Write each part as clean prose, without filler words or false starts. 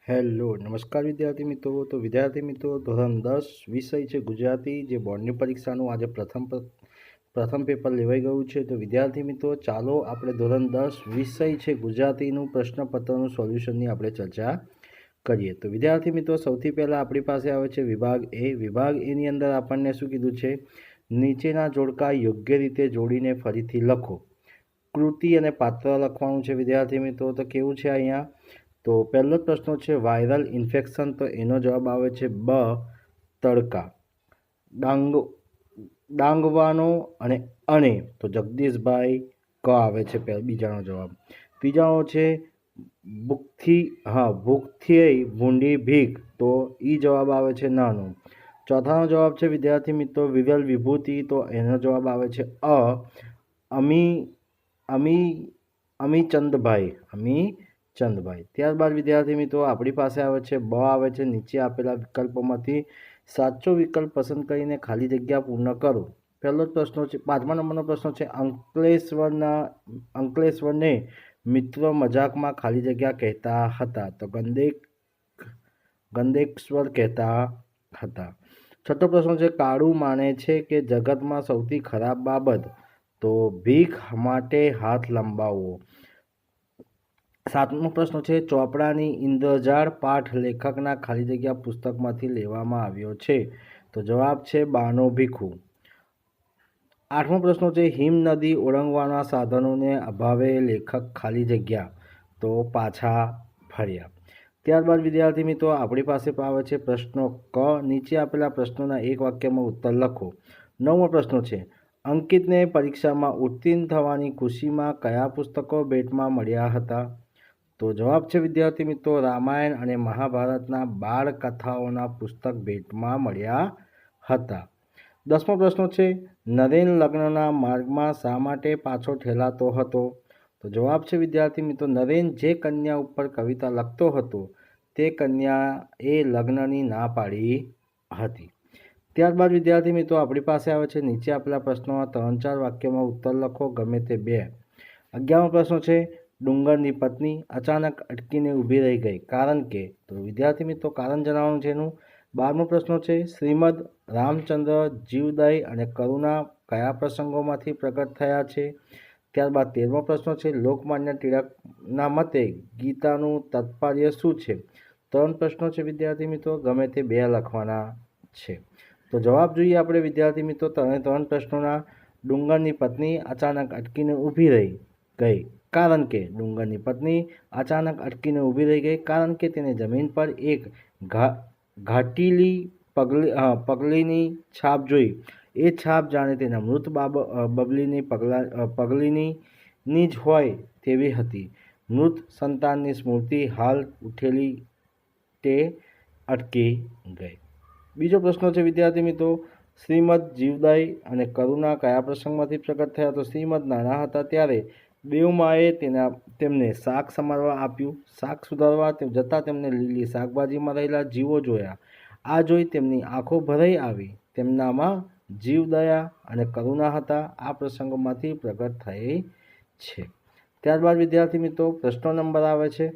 Hello નમસ્કાર વિદ્યાર્થી મિત્રો. તો વિદ્યાર્થી મિત્રો, ધોરણ 10 વિષય છે ગુજરાતી, જે બોર્ડની પરીક્ષાનું આજે પ્રથમ પેપર લેવાઈ ગયું છે. તો વિદ્યાર્થી મિત્રો, ચાલો આપણે ધોરણ 10 વિષય છે ગુજરાતીનું પ્રશ્નપત્રનું સોલ્યુશનની આપણે ચર્ચા કરીએ. તો વિદ્યાર્થી મિત્રો, સૌથી પહેલાં આપણી પાસે આવે છે વિભાગ એ. વિભાગ એની અંદર આપણને શું કીધું છે? નીચેના જોડકા યોગ્ય રીતે જોડીને ફરીથી લખો. કૃતિ અને પાત્ર લખવાનું છે વિદ્યાર્થી મિત્રો. તો કેવું છે અહીંયા? તો પહેલો પ્રશ્ન છે વાયરલ ઇન્ફેક્શન. તો એનો જવાબ આવે છે બ, તડકા. ડાંગવાનો અને તો જગદીશભાઈ ક આવે છે બીજાનો જવાબ. ત્રીજાનો છે ભૂખથી ભૂંડી ભીખ. તો ઈ જવાબ આવે છે નાનો. ચોથાનો જવાબ છે વિદ્યાર્થી મિત્રો વિરલ વિભૂતિ. તો એનો જવાબ આવે છે અ, અમીચંદભાઈ. ત્યારબાદ વિદ્યાર્થી મિત્રો આપણી પાસે આવે છે બ આવે છે નીચે આપેલા વિકલ્પોમાંથી સાચો વિકલ્પ પસંદ કરીને ખાલી જગ્યા પૂર્ણ કરો. પહેલો પ્રશ્ન છે, 5મા નંબરનો પ્રશ્ન છે અંકલેશ્વરને મિત્રો મજાકમાં ખાલી જગ્યા કહેતા હતા. તો ગંદેશ્વર કહેતા હતા. છઠ્ઠો પ્રશ્ન છે કાળું માને છે કે જગતમાં સૌથી ખરાબ બાબત. તો ભીખ માટે હાથ લંબાવવો. 7મો પ્રશ્ન છે ચોપડાની ઇન્દ્રજાળ પાઠ લેખકના ખાલી જગ્યા પુસ્તકમાંથી લેવામાં આવ્યો છે. તો જવાબ છે બાનો ભીખુ. 8મો પ્રશ્ન છે હિમ નદી ઓળંગવાના સાધનોને અભાવે લેખક ખાલી જગ્યા. તો પાછા ફર્યા. ત્યારબાદ વિદ્યાર્થી મિત્રો આપણી પાસે આવે છે પ્રશ્નો ક. નીચે આપેલા પ્રશ્નોના એક વાક્યમાં ઉત્તર લખો. 9મો પ્રશ્ન છે અંકિતને પરીક્ષામાં ઉત્તીર્ણ થવાની ખુશીમાં કયા પુસ્તકો ભેટમાં મળ્યા હતા. તો જવાબ છે વિદ્યાર્થી મિત્રો રામાયણ અને મહાભારતના બાળકથાઓના પુસ્તક ભેટમાં મળ્યા હતા. 10મો પ્રશ્ન છે નરેન લગ્નના માર્ગમાં શા માટે પાછો ઠેલાતો હતો. તો જવાબ છે વિદ્યાર્થી મિત્રો નરેન જે કન્યા ઉપર કવિતા લખતો હતો તે કન્યાએ લગ્નની ના પાડી હતી. ત્યારબાદ વિદ્યાર્થી મિત્રો આપણી પાસે આવે છે નીચે આપેલા પ્રશ્નોમાં 3-4 વાક્યમાં ઉત્તર લખો, ગમે તે 2. 11મો પ્રશ્ન છે ડુંગરની પત્ની અચાનક અટકીને ઊભી રહી ગઈ, કારણ કે. તો વિદ્યાર્થી મિત્રો કારણ જણાવવાનું છે એનું. 12મો પ્રશ્ન છે શ્રીમદ રામચંદ્ર જીવદય અને કરુણા કયા પ્રસંગોમાંથી પ્રગટ થયા છે. ત્યારબાદ 13મો પ્રશ્ન છે લોકમાન્ય ટિળકના મતે ગીતાનું તાત્પર્ય શું છે. 3 પ્રશ્નો છે વિદ્યાર્થી મિત્રો, ગમે તે 2 લખવાના છે. તો જવાબ જોઈએ આપણે વિદ્યાર્થી મિત્રો 3 પ્રશ્નોના. ડુંગરની પત્ની અચાનક અટકીને ઊભી રહી ગઈ, કારણ કે. ડુંગરની પત્ની અચાનક અટકીને ઊભી રહી ગઈ કારણ કે તેને જમીન પર એક ઘાટીલી પગલીની છાપ જોઈ. એ છાપ જાણે તેના મૃત બબલીની પગલીની જ હોય તેવી હતી. મૃત સંતાનની સ્મૃતિ હાલ ઉઠેલી તે અટકી ગઈ. બીજો પ્રશ્ન છે વિદ્યાર્થી મિત્રો શ્રીમદ જીવદય અને કરુણા કયા પ્રસંગમાંથી પ્રગટ થયા. તો શ્રીમદ નાના હતા ત્યારે દેવમાએ તેમને શાક સમારવા આપ્યું. શાક સુધારવા જતાં તેમને લીલી શાકભાજીમાં રહેલા જીવો જોયા. આ જોઈ તેમની આંખો ભરાઈ આવી. તેમનામાં જીવદયા અને કરુણા હતા. આ પ્રસંગોમાંથી પ્રગટ થઈ છે. ત્યારબાદ વિદ્યાર્થી મિત્રો પ્રશ્ન નંબર આવે છે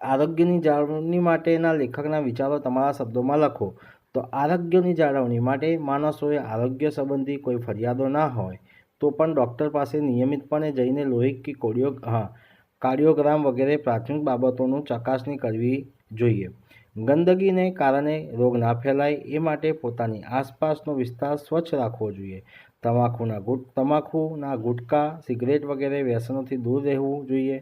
આરોગ્યની જાળવણી માટેના લેખકના વિચારો તમારા શબ્દોમાં લખો. તો આરોગ્યની જાળવણી માટે માણસોએ આરોગ્ય સંબંધી કોઈ ફરિયાદો ના હોય તો પણ ડૉક્ટર પાસે નિયમિતપણે જઈને લોહી કે કાર્ડિયોગ્રામ વગેરે પ્રાથમિક બાબતોનું ચકાસણી કરવી જોઈએ. ગંદકીને કારણે રોગ ના ફેલાય એ માટે પોતાની આસપાસનો વિસ્તાર સ્વચ્છ રાખવો જોઈએ. તમાકુના ગુટકા, સિગરેટ વગેરે વ્યસનોથી દૂર રહેવું જોઈએ,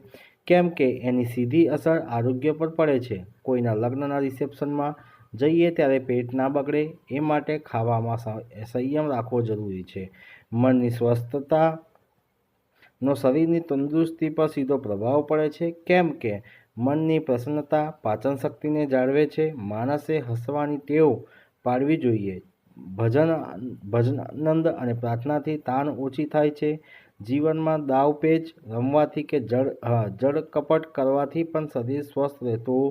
કેમ કે એની સીધી અસર આરોગ્ય પર પડે છે. કોઈના લગ્નના રિસેપ્શનમાં જઈએ ત્યારે પેટ ના બગડે એ માટે ખાવામાં સંયમ રાખવો જરૂરી છે. મનની સ્વસ્થતાનો શરીરની તંદુરસ્તી પર સીધો પ્રભાવ પડે છે, કેમ કે મનની પ્રસન્નતા પાચન શક્તિને જાળવે છે. માણસે હસવાની ટેવ પાડવી જોઈએ. ભજનાનંદ અને પ્રાર્થનાથી તાણ ઓછી થાય છે. જીવનમાં દાવપેચ રમવાથી કે જળ કપટ કરવાથી પણ શરીર સ્વસ્થ રહેતું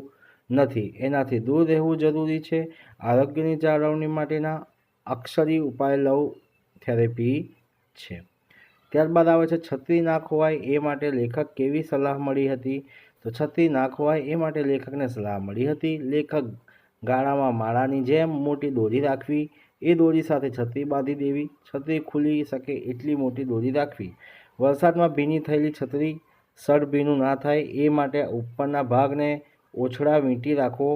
નથી. એનાથી દૂર રહેવું જરૂરી છે. આરોગ્યની જાળવણી માટેના અક્ષરી ઉપાય લવ થેરેપી છે. ત્યારબાદ આવે છે છત્રી ના ખોવાય એ માટે લેખક કેવી સલાહ મળી હતી. તો તો છત્રી ના ખોવાય એ માટે લેખકને સલાહ મળી હતી. લેખક ગાળામાં માળાની જેમ મોટી દોરી રાખવી, એ દોરી સાથે છત્રી બાંધી દેવી, છત્રી ખુલી શકે એટલી મોટી દોરી રાખવી, વરસાદમાં ભીની થયેલી છત્રી સડ ભીનું ના થાય એ માટે ઉપરના ભાગને ઓછડા વીંટી રાખવો.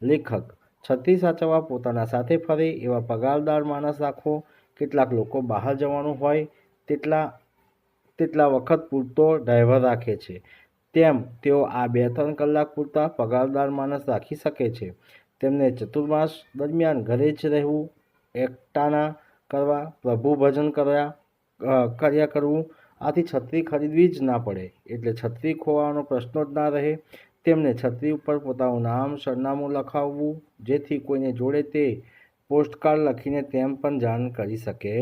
લેખક છત્રી સાચવવા પોતાના સાથે ફરે એવા પગારદાર માણસ રાખવો. કેટલાક લોકો બહાર જવાનું હોય તેટલા વખત પૂરતો ડ્રાઈવર રાખે છે, તેમ તેઓ આ 2-3 કલાક પૂરતા પગારદાર માણસ રાખી શકે છે. તેમને ચતુર્માસ દરમિયાન ઘરે જ રહેવું, એકટાણા કરવા, પ્રભુ ભજન કર્યા કરવું. આથી છત્રી ખરીદવી જ ના પડે, એટલે છત્રી ખોવાનો પ્રશ્ન જ ના રહે. તેમને છત્રી ઉપર પોતાનું નામ, સરનામું લખાવવું, જેથી કોઈને જોડે તે પોસ્ટકાર્ડ લખીને તેમ પણ જાણ કરી શકે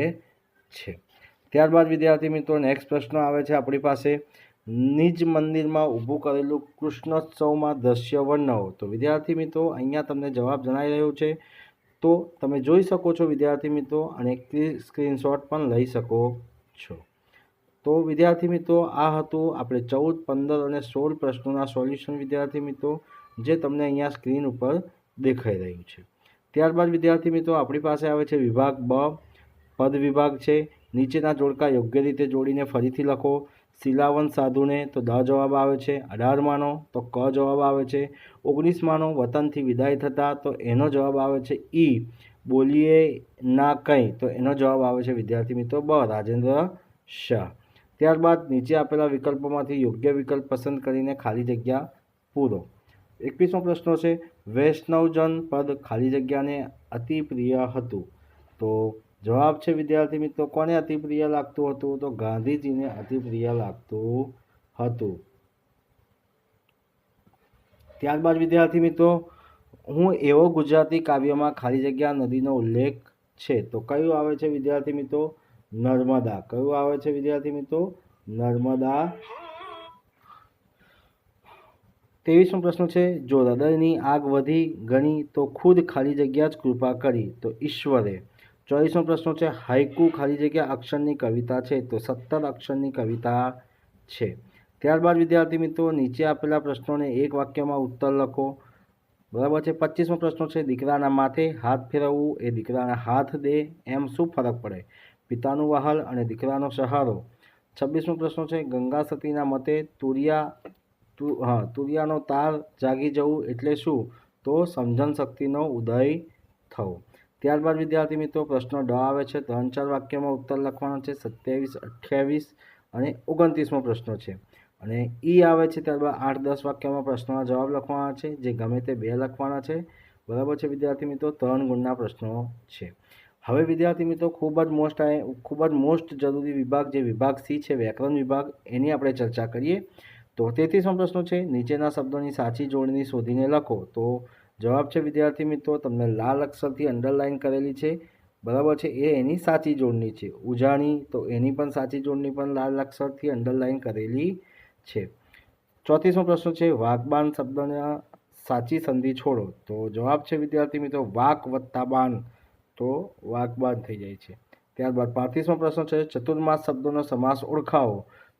છે. ત્યારબાદ વિદ્યાર્થી મિત્રો નેક્સ્ટ પ્રશ્ન આવે છે આપણી પાસે, નિજ મંદિરમાં ઊભું કરેલું કૃષ્ણોત્સવમાં દ્રશ્ય વર્ણવો. તો વિદ્યાર્થી મિત્રો અહીંયા તમને જવાબ જણાઈ રહ્યો છે, તો તમે જોઈ શકો છો વિદ્યાર્થી મિત્રો, અને સ્ક્રીનશોટ પણ લઈ શકો છો. તો વિદ્યાર્થી મિત્રો આ હતું આપણે 14, 15 અને 16 પ્રશ્નોના સોલ્યુશન વિદ્યાર્થી મિત્રો, જે તમને અહીંયા સ્ક્રીન ઉપર દેખાઈ રહ્યું છે. ત્યારબાદ વિદ્યાર્થી મિત્રો આપણી પાસે આવે છે વિભાગ બ, પદ વિભાગ છે. નીચેના જોડકા યોગ્ય રીતે જોડીને ફરીથી લખો. શીલાવંત સાધુને તો દ જવાબ આવે છે. 18 માનો તો ક જવાબ આવે છે. 19 માનો વતનથી વિદાય થતા તો એનો જવાબ આવે છે ઈ. બોલીએ ના કંઈ તો એનો જવાબ આવે છે વિદ્યાર્થી મિત્રો બ, રાજેન્દ્ર શાહ. ત્યારબાદ નીચે આપેલા વિકલ્પોમાંથી યોગ્ય વિકલ્પ પસંદ કરીને ખાલી જગ્યા પૂરો. 21મો પ્રશ્ન છે, વૈષ્ણવજન પદ ખાલી જગ્યાને અતિ પ્રિય હતું. તો જવાબ છે વિદ્યાર્થી મિત્રો કોને અતિ પ્રિય લાગતું હતું? તો ગાંધીજીને અતિ પ્રિય લાગતું હતું. ત્યારબાદ વિદ્યાર્થી મિત્રો હું એવો ગુજરાતી કાવ્યમાં ખાલી જગ્યા નદીનો ઉલ્લેખ છે, તો કયું આવે છે વિદ્યાર્થી મિત્રો? નર્મદા. કયું આવે છે વિદ્યાર્થી મિત્રો? નર્મદા. 23મો પ્રશ્ન છે, જો હૃદયની આગ વધી ગણી તો ખુદ ખાલી જગ્યા જ કૃપા કરી, તો ઈશ્વરે. 24મો પ્રશ્ન છે, હાઇકુ ખાલી જગ્યા અક્ષરની કવિતા છે, તો 17 અક્ષરની કવિતા છે. ત્યારબાદ વિદ્યાર્થી મિત્રો નીચે આપેલા પ્રશ્નોને એક વાક્યમાં ઉત્તર લખો. બરાબર છે. 25મો પ્રશ્ન છે, દીકરાના માથે હાથ ફેરવવું એ દીકરાના હાથ દે એમ શું ફરક પડે? પિતાનું વહાલ અને દીકરાનો સહારો. 26મો પ્રશ્ન છે, ગંગા સતીના મતે તુરિયાનો તાર જાગી જવું એટલે શું? તો સમજણ શક્તિનો ઉદય થવો. ત્યારબાદ વિદ્યાર્થી મિત્રો પ્રશ્ન ડ આવે છે, 3-4 વાક્યમાં ઉત્તર લખવાનો છે. 27, 28 અને 29મો પ્રશ્ન છે. અને ઈ આવે છે ત્યારબાદ 8-10 વાક્યમાં પ્રશ્નોના જવાબ લખવાના છે, જે ગમે તે 2 લખવાના છે. બરાબર છે વિદ્યાર્થી મિત્રો, 3 ગુણના પ્રશ્નો છે. હવે વિદ્યાર્થી મિત્રો ખૂબ જ મોસ્ટ જરૂરી વિભાગ, જે વિભાગ સી છે વ્યાકરણ વિભાગ, એની આપણે ચર્ચા કરીએ. તો 33મો પ્રશ્ન છે, નીચેના શબ્દોની સાચી જોડણી શોધીને લખો. તો જવાબ છે વિદ્યાર્થી મિત્રો તમને લાલ અક્ષરથી અંડરલાઇન કરેલી છે. બરાબર છે, એ એની સાચી જોડણી છે. ઉજાણી તો એની પણ સાચી જોડણી પણ લાલ અક્ષરથી અંડરલાઇન કરેલી છે. 34મો પ્રશ્ન છે, વાકબાન શબ્દના સાચી સંધિ છોડો. તો જવાબ છે વિદ્યાર્થી મિત્રો વાક વત્તા બાન, તો વાકબાન થઈ જાય છે. ત્યારબાદ 35મો પ્રશ્ન છે, ચતુર્માસ શબ્દોનો સમાસ ઓળખાવો.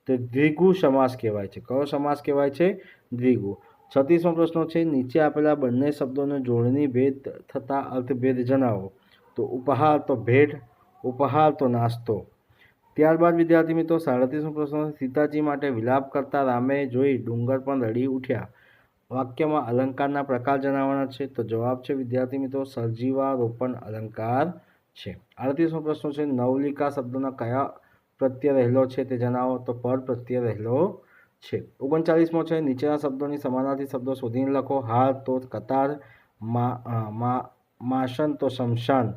તો દ્વિગુ સમાસ કહેવાય છે. કયો સમાસ કહેવાય છે? દ્વિગુ. 36મો પ્રશ્ન છે, નીચે આપેલા બંને શબ્દોનો જોડણી ભેદ થતા અર્થભેદ જણાવો. તો ઉપહાર તો ભેટ, ઉપહાર તો નાસ્તો. ત્યારબાદ વિદ્યાર્થી મિત્રો 37મો પ્રશ્ન, સીતાજી માટે વિલાપ કરતા રામે જોઈ ડુંગર પણ રડી ઉઠ્યા. વાક્યમાં અલંકારના પ્રકાર જણાવવાના છે. તો જવાબ છે વિદ્યાર્થી મિત્રો સર્જીવારોપણ અલંકાર છે. 38મો પ્રશ્ન છે, નવલિકા શબ્દના કયા પ્રત્યય રહેલો છે તે જણાવો. તો પર પ્રત્યય રહેલો છે. 39મો છે, નીચેના શબ્દોની સમાનાર્થી શબ્દો શોધીને લખો. હાર તો કતાર, માશન તો શમશાન.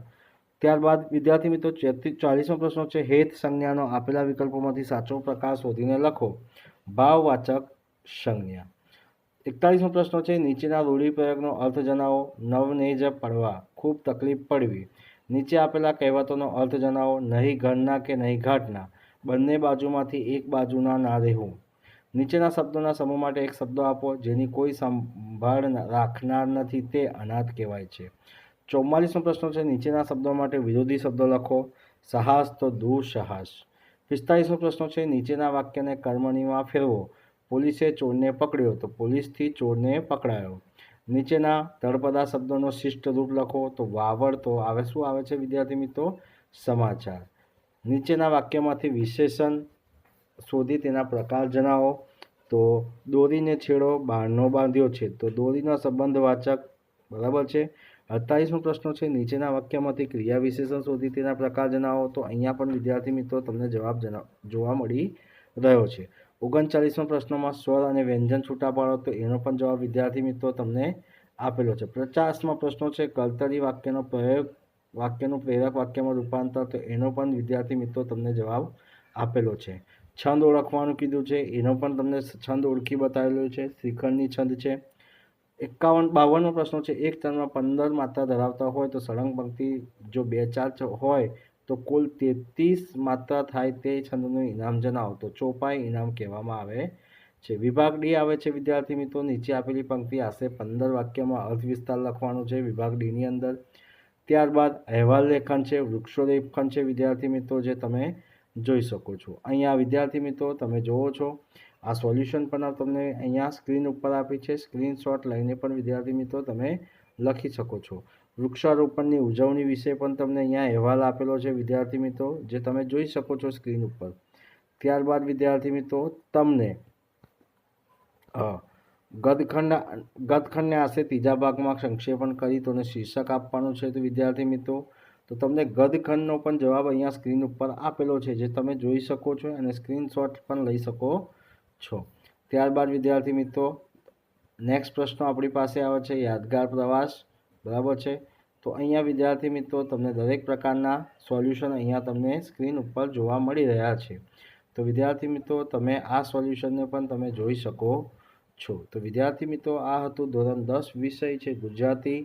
ત્યારબાદ વિદ્યાર્થી મિત્રો 40મો પ્રશ્ન છે, હેત સંજ્ઞાનો આપેલા વિકલ્પોમાંથી સાચો પ્રકાર શોધીને લખો. ભાવવાચક સંજ્ઞા. 41મો પ્રશ્ન છે, નીચેના રૂઢિપ્રયોગનો અર્થ જણાવો. નવનેજ પડવા, ખૂબ તકલીફ પડવી. નીચે આપેલા કહેવતોનો અર્થ જણાવો. નહીં ઘરના કે નહીં ઘાટના, બંને બાજુમાંથી એક બાજુના ના રહેવું. નીચેના શબ્દોના સમૂહ માટે એક શબ્દ આપો. જેની કોઈ સંભાળ રાખનાર નથી તે અનાથ કહેવાય છે. 44મો પ્રશ્ન છે, નીચેના શબ્દો માટે વિરોધી શબ્દો લખો. સાહસ તો દુઃસાહસ. 45મો પ્રશ્ન છે, નીચેના વાક્યને કર્મણીમાં ફેરવો. પોલીસે ચોરને પકડ્યો તો પોલીસથી ચોરને પકડાયો. નીચેના તળપદા શબ્દોનો શિષ્ટ રૂપ લખો તો વાવડ તો આવે શું આવે છે વિદ્યાર્થી મિત્રો? સમાચાર. નીચેના વાક્યમાંથી વિશેષણ શોધી તેના પ્રકાર જણાવો તો દોરીને છેડો બારનો બાંધ્યો છે તો દોરીનો સંબંધવાચક બરાબર છે. 48મો પ્રશ્ન છે નીચેના વાક્યમાંથી ક્રિયા વિશેષણ શોધી તેના પ્રકાર જણાવો તો અહીંયા પણ વિદ્યાર્થી મિત્રો તમને જવાબ જોવા મળી રહ્યો છે. 39મા પ્રશ્નમાં સ્વર અને વ્યંજન છૂટા પાડો તો એનો પણ જવાબ વિદ્યાર્થી મિત્રો તમને આપેલો છે. 50મા પ્રશ્નો છે કર્તરી વાક્યનો પ્રયોગ વાક્યનું પ્રેરક વાક્યમાં રૂપાંતર તો એનો પણ વિદ્યાર્થી મિત્રો તમને જવાબ આપેલો છે. છંદ ઓળખવાનું કીધું છે એનો પણ તમને છંદ ઓળખી બતાવેલું છે. શ્રીખંડની છંદ છે. 52મો પ્રશ્ન છે એક ચરણમાં 15 માત્રા ધરાવતા હોય તો સળંગ પંક્તિ જો 2-4 હોય તો કુલ 33 માત્રા થાય તે છંદનું ઇનામ જણાવો તો ચોપાઈ ઇનામ કહેવામાં આવે છે. વિભાગ ડી આવે છે વિદ્યાર્થી મિત્રો નીચે આપેલી પંક્તિ આશરે 15 વાક્યમાં અર્થ વિસ્તાર લખવાનું છે વિભાગ ડીની અંદર. ત્યારબાદ અહેવાલ લેખન છે, વૃક્ષો લેખન છે વિદ્યાર્થી મિત્રો જે તમે જોઈ શકો છો. અહીંયા વિદ્યાર્થી મિત્રો તમે જુઓ છો આ સોલ્યુશન પણ તમને અહીંયા સ્ક્રીન ઉપર આપી છે. સ્ક્રીનશોટ લઈને પણ વિદ્યાર્થી મિત્રો તમે લખી શકો છો. વૃક્ષારોપણની ઉજવણી વિશે પણ તમને અહીંયા અહેવાલ આપેલો છે વિદ્યાર્થી મિત્રો જે તમે જોઈ શકો છો સ્ક્રીન ઉપર. ત્યારબાદ વિદ્યાર્થી મિત્રો તમને ગદખંડને આશરે ત્રીજા ભાગમાં સંક્ષેપણ કરી તો શીર્ષક આપવાનું છે તો વિદ્યાર્થી મિત્રો તો તમને ગદખંડનો પણ જવાબ અહીંયા સ્ક્રીન ઉપર આપેલો છે જે તમે જોઈ શકો છો અને સ્ક્રીનશોટ પણ લઈ શકો છો. ત્યારબાદ વિદ્યાર્થી મિત્રો નેક્સ્ટ પ્રશ્ન આપણી પાસે આવે છે યાદગાર પ્રવાસ બરાબર છે. તો અહીંયા વિદ્યાર્થી મિત્રો તમને દરેક પ્રકારના સોલ્યુશન અહીંયા તમને સ્ક્રીન ઉપર જોવા મળી રહ્યા છે. તો વિદ્યાર્થી મિત્રો તમે આ સોલ્યુશનને પણ તમે જોઈ શકો છો. તો વિદ્યાર્થી મિત્રો આ હતું ધોરણ 10 વિષય છે ગુજરાતી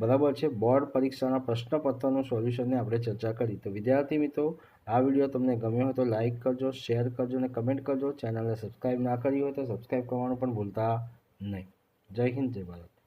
બરાબર છે બોર્ડ પરીક્ષાના પ્રશ્નપત્રનું સોલ્યુશનને આપણે ચર્ચા કરી. તો વિદ્યાર્થી મિત્રો આ વિડીયો તમને ગમ્યો હોય તો લાઇક કરજો, શેર કરજો અને કમેન્ટ કરજો. ચેનલને સબસ્ક્રાઈબ ના કરી હોય તો સબસ્ક્રાઈબ કરવાનું પણ ભૂલતા નહીં. જય હિન્દ, જય ભારત.